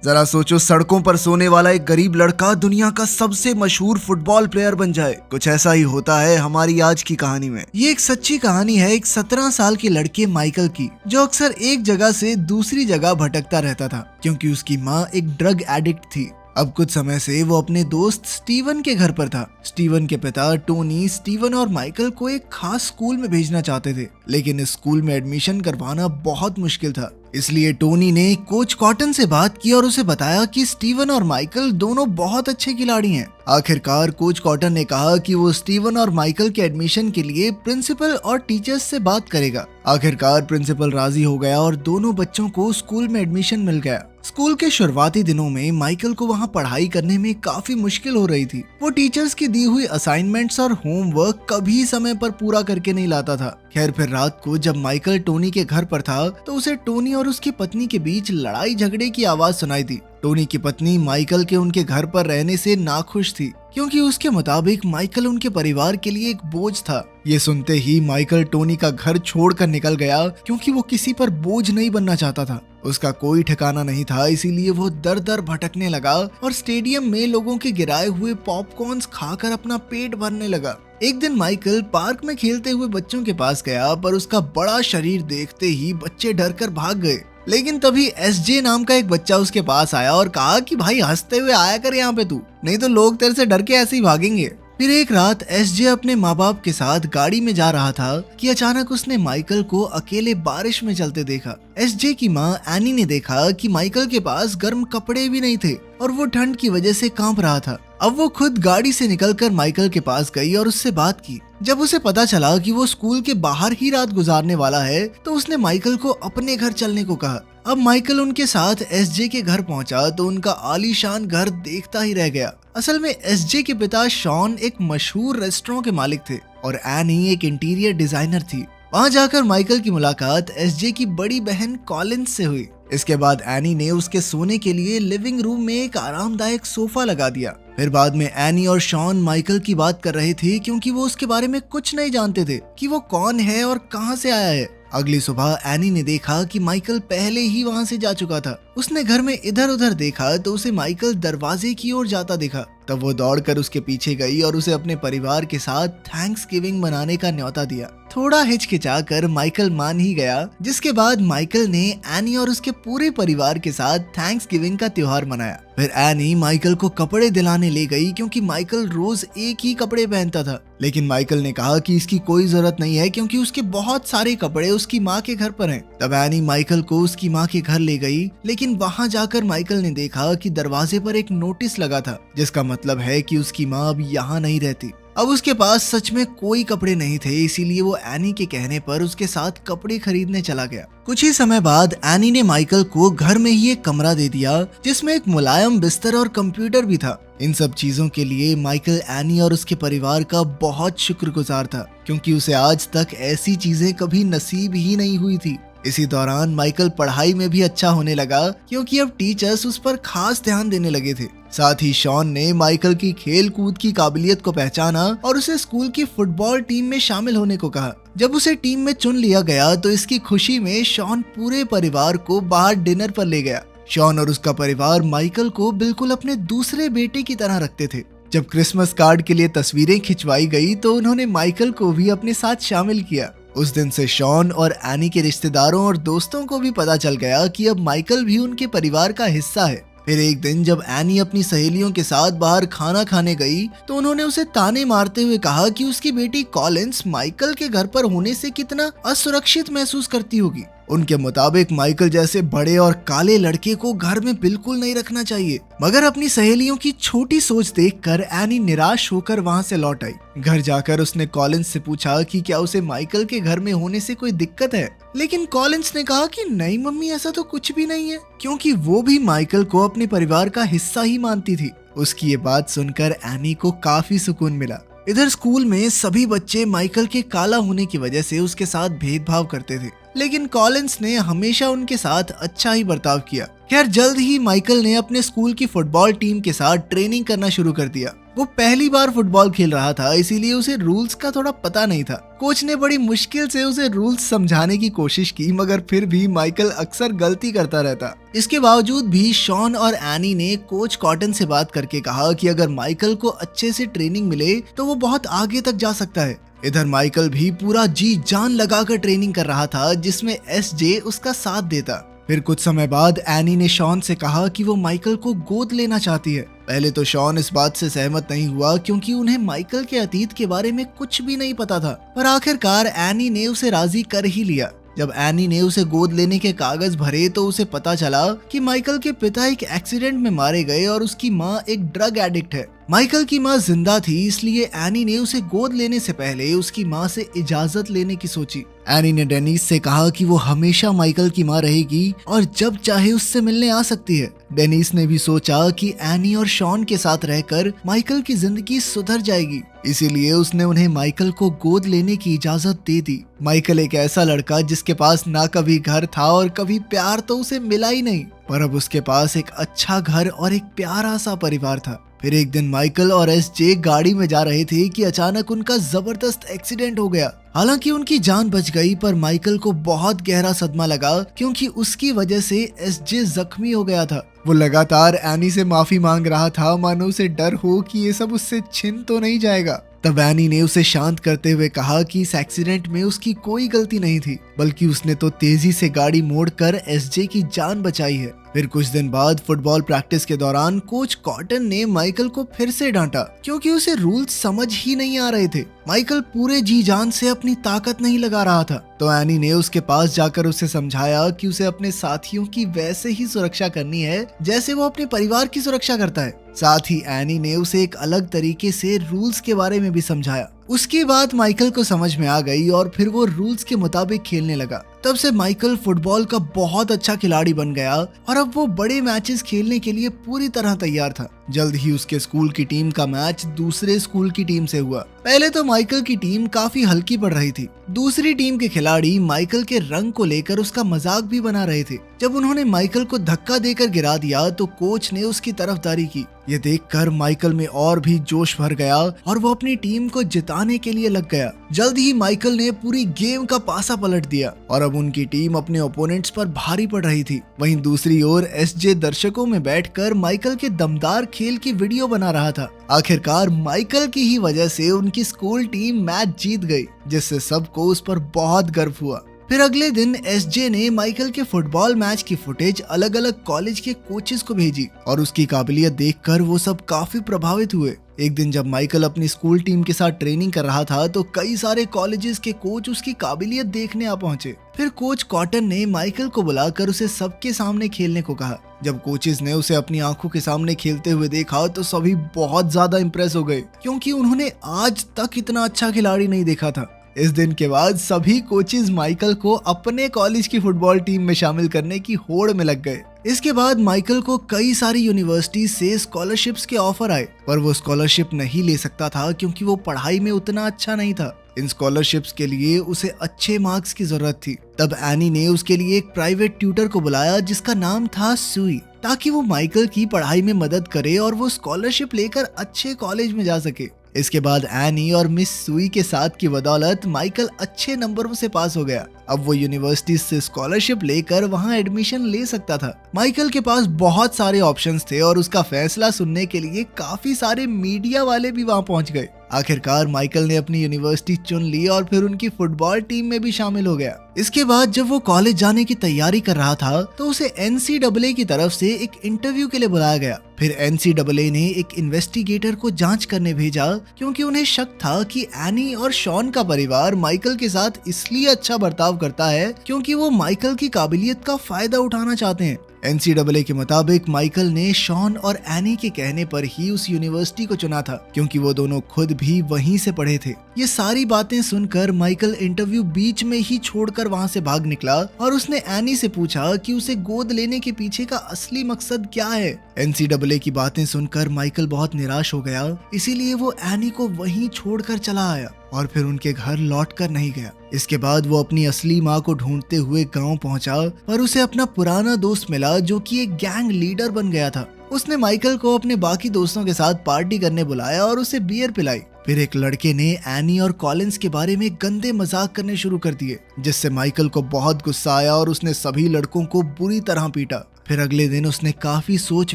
जरा सोचो, सड़कों पर सोने वाला एक गरीब लड़का दुनिया का सबसे मशहूर फुटबॉल प्लेयर बन जाए। कुछ ऐसा ही होता है हमारी आज की कहानी में। ये एक सच्ची कहानी है एक 17 साल के लड़के माइकल की, जो अक्सर एक जगह से दूसरी जगह भटकता रहता था क्योंकि उसकी माँ एक ड्रग एडिक्ट थी। अब कुछ समय से वो अपने दोस्त स्टीवन के घर पर था। स्टीवन के पिता टोनी स्टीवन और माइकल को एक खास स्कूल में भेजना चाहते थे, लेकिन इस स्कूल में एडमिशन करवाना बहुत मुश्किल था। इसलिए टोनी ने कोच कॉटन से बात की और उसे बताया कि स्टीवन और माइकल दोनों बहुत अच्छे खिलाड़ी हैं। आखिरकार कोच कॉटन ने कहा कि वो स्टीवन और माइकल के एडमिशन के लिए प्रिंसिपल और टीचर्स से बात करेगा। आखिरकार प्रिंसिपल राजी हो गया और दोनों बच्चों को स्कूल में एडमिशन मिल गया। स्कूल के शुरुआती दिनों में माइकल को वहाँ पढ़ाई करने में काफी मुश्किल हो रही थी। वो टीचर्स की दी हुई असाइनमेंट्स और होमवर्क कभी समय पर पूरा करके नहीं लाता था। खैर, फिर रात को जब माइकल टोनी के घर पर था तो उसे टोनी और उसकी पत्नी के बीच लड़ाई झगड़े की आवाज सुनाई दी। टोनी की पत्नी माइकल के उनके घर पर रहने से नाखुश थी क्योंकि उसके मुताबिक माइकल उनके परिवार के लिए एक बोझ था। ये सुनते ही माइकल टोनी का घर छोड़कर निकल गया क्योंकि वो किसी पर बोझ नहीं बनना चाहता था। उसका कोई ठिकाना नहीं था, इसीलिए वो दर दर भटकने लगा और स्टेडियम में लोगों के गिराए हुए पॉपकॉर्न्स खाकर अपना पेट भरने लगा। एक दिन माइकल पार्क में खेलते हुए बच्चों के पास गया, पर उसका बड़ा शरीर देखते ही बच्चे डरकर भाग गए। लेकिन तभी एसजे नाम का एक बच्चा उसके पास आया और कहा कि भाई, हंसते हुए आया कर यहाँ पे तू, नहीं तो लोग तेरे से डर के ऐसे ही भागेंगे। फिर एक रात एसजे अपने माँ बाप के साथ गाड़ी में जा रहा था कि अचानक उसने माइकल को अकेले बारिश में चलते देखा। एसजे की माँ एनी ने देखा कि माइकल के पास गर्म कपड़े भी नहीं थे और वो ठंड की वजह से कांप रहा था। अब वो खुद गाड़ी से निकलकर माइकल के पास गई और उससे बात की। जब उसे पता चला कि वो स्कूल के बाहर ही रात गुजारने वाला है तो उसने माइकल को अपने घर चलने को कहा। अब माइकल उनके साथ एसजे के घर पहुंचा तो उनका आलीशान घर देखता ही रह गया। असल में एसजे के पिता शॉन एक मशहूर रेस्टोरेंट के मालिक थे और एनी एक इंटीरियर डिजाइनर थी। वहां जाकर माइकल की मुलाकात एसजे की बड़ी बहन कॉलिंस से हुई। इसके बाद एनी ने उसके सोने के लिए लिविंग रूम में एक आरामदायक सोफा लगा दिया। फिर बाद में एनी और शॉन माइकल की बात कर रहे थे क्योंकि वो उसके बारे में कुछ नहीं जानते थे कि वो कौन है और कहां से आया है। अगली सुबह एनी ने देखा कि माइकल पहले ही वहां से जा चुका था। उसने घर में इधर उधर देखा तो उसे माइकल दरवाजे की ओर जाता देखा। तब वो दौड़कर उसके पीछे गई और उसे अपने परिवार के साथ थैंक्सगिविंग मनाने का न्योता दिया। थोड़ा हिचकिचाकर माइकल मान ही गया, जिसके बाद माइकल ने एनी और उसके पूरे परिवार के साथ थैंक्सगिविंग का त्योहार मनाया। फिर एनी माइकल को कपड़े दिलाने ले गई क्योंकि माइकल रोज एक ही कपड़े पहनता था। लेकिन माइकल ने कहा कि इसकी कोई जरूरत नहीं है क्योंकि उसके बहुत सारे कपड़े उसकी माँ के घर पर हैं। तब एनी माइकल को उसकी माँ के घर ले गई, लेकिन वहां जाकर माइकल ने देखा कि दरवाजे पर एक नोटिस लगा था, जिसका मतलब है कि उसकी माँ अब यहाँ नहीं रहती। अब उसके पास सच में कोई कपड़े नहीं थे, इसीलिए वो एनी के कहने पर उसके साथ कपड़े खरीदने चला गया। कुछ ही समय बाद एनी ने माइकल को घर में ही एक कमरा दे दिया जिसमें एक मुलायम बिस्तर और कंप्यूटर भी था। इन सब चीजों के लिए माइकल एनी और उसके परिवार का बहुत शुक्रगुजार था क्योंकि उसे आज तक ऐसी चीजें कभी नसीब ही नहीं हुई थी। इसी दौरान माइकल पढ़ाई में भी अच्छा होने लगा क्योंकि अब टीचर्स उस पर खास ध्यान देने लगे थे। साथ ही शॉन ने माइकल की खेल कूद की काबिलियत को पहचाना और उसे स्कूल की फुटबॉल टीम में शामिल होने को कहा। जब उसे टीम में चुन लिया गया तो इसकी खुशी में शॉन पूरे परिवार को बाहर डिनर पर ले गया। शॉन और उसका परिवार माइकल को बिल्कुल अपने दूसरे बेटे की तरह रखते थे। जब क्रिसमस कार्ड के लिए तस्वीरें खिंचवाई गई तो उन्होंने माइकल को भी अपने साथ शामिल किया। उस दिन से शॉन और एनी के रिश्तेदारों और दोस्तों को भी पता चल गया कि अब माइकल भी उनके परिवार का हिस्सा है। फिर एक दिन जब एनी अपनी सहेलियों के साथ बाहर खाना खाने गई तो उन्होंने उसे ताने मारते हुए कहा कि उसकी बेटी कॉलिंस माइकल के घर पर होने से कितना असुरक्षित महसूस करती होगी। उनके मुताबिक माइकल जैसे बड़े और काले लड़के को घर में बिल्कुल नहीं रखना चाहिए। मगर अपनी सहेलियों की छोटी सोच देखकर एनी निराश होकर वहां से लौट आई। घर जाकर उसने कॉलिंस से पूछा कि क्या उसे माइकल के घर में होने से कोई दिक्कत है, लेकिन कॉलिंस ने कहा कि नहीं मम्मी, ऐसा तो कुछ भी नहीं है, क्योंकि वो भी माइकल को अपने परिवार का हिस्सा ही मानती थी। उसकी ये बात सुनकर एनी को काफी सुकून मिला। इधर स्कूल में सभी बच्चे माइकल के काला होने की वजह से उसके साथ भेदभाव करते थे, लेकिन कॉलिंस ने हमेशा उनके साथ अच्छा ही बर्ताव किया। खैर, जल्द ही माइकल ने अपने स्कूल की फुटबॉल टीम के साथ ट्रेनिंग करना शुरू कर दिया। वो पहली बार फुटबॉल खेल रहा था, इसीलिए उसे रूल्स का थोड़ा पता नहीं था। कोच ने बड़ी मुश्किल से उसे रूल्स समझाने की कोशिश की, मगर फिर भी माइकल अक्सर गलती करता रहता। इसके बावजूद भी शॉन और एनी ने कोच कॉटन से बात करके कहा कि अगर माइकल को अच्छे से ट्रेनिंग मिले तो वो बहुत आगे तक जा सकता है। इधर माइकल भी पूरा जी जान लगाकर ट्रेनिंग कर रहा था, जिसमें एसजे उसका साथ देता। फिर कुछ समय बाद एनी ने शॉन से कहा कि वो माइकल को गोद लेना चाहती है। पहले तो शॉन इस बात से सहमत नहीं हुआ, क्योंकि उन्हें माइकल के अतीत के बारे में कुछ भी नहीं पता था। पर आखिरकार एनी ने उसे राजी कर ही लिया। जब एनी ने उसे गोद लेने के कागज भरे तो उसे पता चला कि माइकल के पिता एक एक्सीडेंट में मारे गए और उसकी माँ एक ड्रग एडिक्ट है। माइकल की माँ जिंदा थी, इसलिए एनी ने उसे गोद लेने से पहले उसकी माँ से इजाजत लेने की सोची। एनी ने डेनिस से कहा कि वो हमेशा माइकल की माँ रहेगी और जब चाहे उससे मिलने आ सकती है। डेनिस ने भी सोचा कि एनी और शॉन के साथ रहकर माइकल की जिंदगी सुधर जाएगी, इसीलिए उसने उन्हें माइकल को गोद लेने की इजाजत दे दी। माइकल एक ऐसा लड़का जिसके पास ना कभी घर था और कभी प्यार तो उसे मिला ही नहीं, पर अब उसके पास एक अच्छा घर और एक प्यारा सा परिवार था। फिर एक दिन माइकल और एसजे गाड़ी में जा रहे थे कि अचानक उनका जबरदस्त एक्सीडेंट हो गया। हालांकि उनकी जान बच गई, पर माइकल को बहुत गहरा सदमा लगा, क्योंकि उसकी वजह से एसजे जख्मी हो गया था। वो लगातार एनी से माफी मांग रहा था, मानो उसे डर हो कि ये सब उससे छिन तो नहीं जाएगा। तब एनी ने उसे शांत करते हुए कहा कि इस एक्सीडेंट में उसकी कोई गलती नहीं थी, बल्कि उसने तो तेजी से गाड़ी मोड़कर एसजे की जान बचाई है। फिर कुछ दिन बाद फुटबॉल प्रैक्टिस के दौरान कोच कॉटन ने माइकल को फिर से डांटा, क्योंकि उसे रूल्स समझ ही नहीं आ रहे थे। माइकल पूरे जी जान से अपनी ताकत नहीं लगा रहा था, तो एनी ने उसके पास जाकर उसे समझाया कि उसे अपने साथियों की वैसे ही सुरक्षा करनी है जैसे वो अपने परिवार की सुरक्षा करता है। साथ ही एनी ने उसे एक अलग तरीके से रूल्स के बारे में भी समझाया। उसकी बात माइकल को समझ में आ गई और फिर वो रूल्स के मुताबिक खेलने लगा। तब से माइकल फुटबॉल का बहुत अच्छा खिलाड़ी बन गया और अब वो बड़े मैचेस खेलने के लिए पूरी तरह तैयार था। जल्द ही उसके स्कूल की टीम का मैच दूसरे स्कूल की टीम से हुआ। पहले तो माइकल की टीम काफी हल्की पड़ रही थी। दूसरी टीम के खिलाड़ी माइकल के रंग को लेकर उसका मजाक भी बना रहे थे। जब उन्होंने माइकल को धक्का देकर गिरा दिया तो कोच ने उसकी तरफदारी की। ये देखकर माइकल में और भी जोश भर गया और वो अपनी टीम को जिताने के लिए लग गया। जल्द ही माइकल ने पूरी गेम का पासा पलट दिया और अब उनकी टीम अपने ओपोनेंट्स पर भारी पड़ रही थी। वहीं दूसरी ओर एसजे दर्शकों में बैठकर माइकल के दमदार खेल की वीडियो बना रहा था। आखिरकार माइकल की ही वजह से उनकी स्कूल टीम मैच जीत गई, जिससे सबको उस पर बहुत गर्व हुआ। फिर अगले दिन एसजे ने माइकल के फुटबॉल मैच की फुटेज अलग अलग कॉलेज के कोचेस को भेजी और उसकी काबिलियत देखकर वो सब काफी प्रभावित हुए। एक दिन जब माइकल अपनी स्कूल टीम के साथ ट्रेनिंग कर रहा था तो कई सारे कॉलेजेस के कोच उसकी काबिलियत देखने आ पहुंचे। फिर कोच कॉटन ने माइकल को बुलाकर उसे सबके सामने खेलने को कहा। जब कोचेस ने उसे अपनी आंखों के सामने खेलते हुए देखा तो सभी बहुत ज्यादा इम्प्रेस हो गए, क्योंकि उन्होंने आज तक इतना अच्छा खिलाड़ी नहीं देखा था। इस दिन के बाद सभी कोचेस माइकल को अपने कॉलेज की फुटबॉल टीम में शामिल करने की होड़ में लग गए। इसके बाद माइकल को कई सारी यूनिवर्सिटी से स्कॉलरशिप्स के ऑफर आए, पर वो स्कॉलरशिप नहीं ले सकता था क्योंकि वो पढ़ाई में उतना अच्छा नहीं था। इन स्कॉलरशिप्स के लिए उसे अच्छे मार्क्स की जरूरत थी। तब एनी ने उसके लिए एक प्राइवेट ट्यूटर को बुलाया जिसका नाम था सुई, ताकि वो माइकल की पढ़ाई में मदद करे और वो स्कॉलरशिप लेकर अच्छे कॉलेज में जा सके। इसके बाद एनी और मिस सुई के साथ की बदौलत माइकल अच्छे नंबरों से पास हो गया। अब वो यूनिवर्सिटी से स्कॉलरशिप लेकर वहां एडमिशन ले सकता था। माइकल के पास बहुत सारे ऑप्शंस थे और उसका फैसला सुनने के लिए काफी सारे मीडिया वाले भी वहां पहुंच गए। आखिरकार माइकल ने अपनी यूनिवर्सिटी चुन ली और फिर उनकी फुटबॉल टीम में भी शामिल हो गया। इसके बाद जब वो कॉलेज जाने की तैयारी कर रहा था तो उसे NCAA की तरफ से एक इंटरव्यू के लिए बुलाया गया। फिर NCAA ने एक इन्वेस्टिगेटर को जांच करने भेजा, क्योंकि उन्हें शक था कि एनी और शॉन का परिवार माइकल के साथ इसलिए अच्छा बर्ताव करता है क्योंकि वो माइकल की काबिलियत का फायदा उठाना चाहते हैं। NCAA के मुताबिक माइकल ने शॉन और एनी के कहने पर ही उस यूनिवर्सिटी को चुना था, क्योंकि वो दोनों खुद भी वहीं से पढ़े थे। ये सारी बातें सुनकर माइकल इंटरव्यू बीच में ही छोड़कर वहां से भाग निकला और उसने एनी से पूछा कि उसे गोद लेने के पीछे का असली मकसद क्या है। NCAA की बातें सुनकर माइकल बहुत निराश हो गया, इसीलिए वो एनी को वहीं छोड़कर चला आया और फिर उनके घर लौटकर नहीं गया। इसके बाद वो अपनी असली माँ को ढूंढते हुए गांव पहुंचा, पर उसे अपना पुराना दोस्त मिला जो कि एक गैंग लीडर बन गया था। उसने माइकल को अपने बाकी दोस्तों के साथ पार्टी करने बुलाया और उसे बियर पिलाई। फिर एक लड़के ने एनी और कॉलिंस के बारे में गंदे मजाक करने शुरू कर दिए, जिससे माइकल को बहुत गुस्सा आया और उसने सभी लड़कों को बुरी तरह पीटा। फिर अगले दिन उसने काफी सोच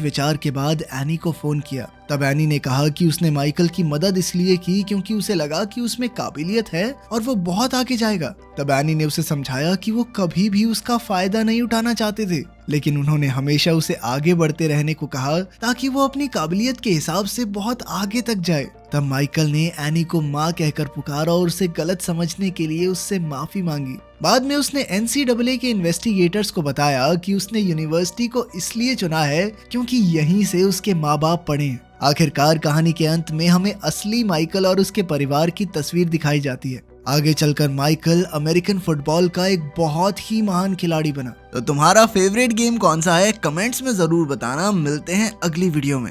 विचार के बाद एनी को फोन किया। तब एनी ने कहा कि उसने माइकल की मदद इसलिए की क्योंकि उसे लगा कि उसमें काबिलियत है और वो बहुत आगे जाएगा। तब एनी ने उसे समझाया कि वो कभी भी उसका फायदा नहीं उठाना चाहते थे, लेकिन उन्होंने हमेशा उसे आगे बढ़ते रहने को कहा ताकि वो अपनी काबिलियत के हिसाब से बहुत आगे तक जाए। तब माइकल ने एनी को माँ कहकर पुकारा और उसे गलत समझने के लिए उससे माफी मांगी। बाद में उसने NCAA के इन्वेस्टिगेटर्स को बताया कि उसने यूनिवर्सिटी को इसलिए चुना है क्योंकि यहीं से उसके माँ बाप पढ़े हैं। आखिरकार कहानी के अंत में हमें असली माइकल और उसके परिवार की तस्वीर दिखाई जाती है। आगे चलकर माइकल अमेरिकन फुटबॉल का एक बहुत ही महान खिलाड़ी बना। तो तुम्हारा फेवरेट गेम कौन सा है? कमेंट्स में जरूर बताना। मिलते हैं अगली वीडियो में।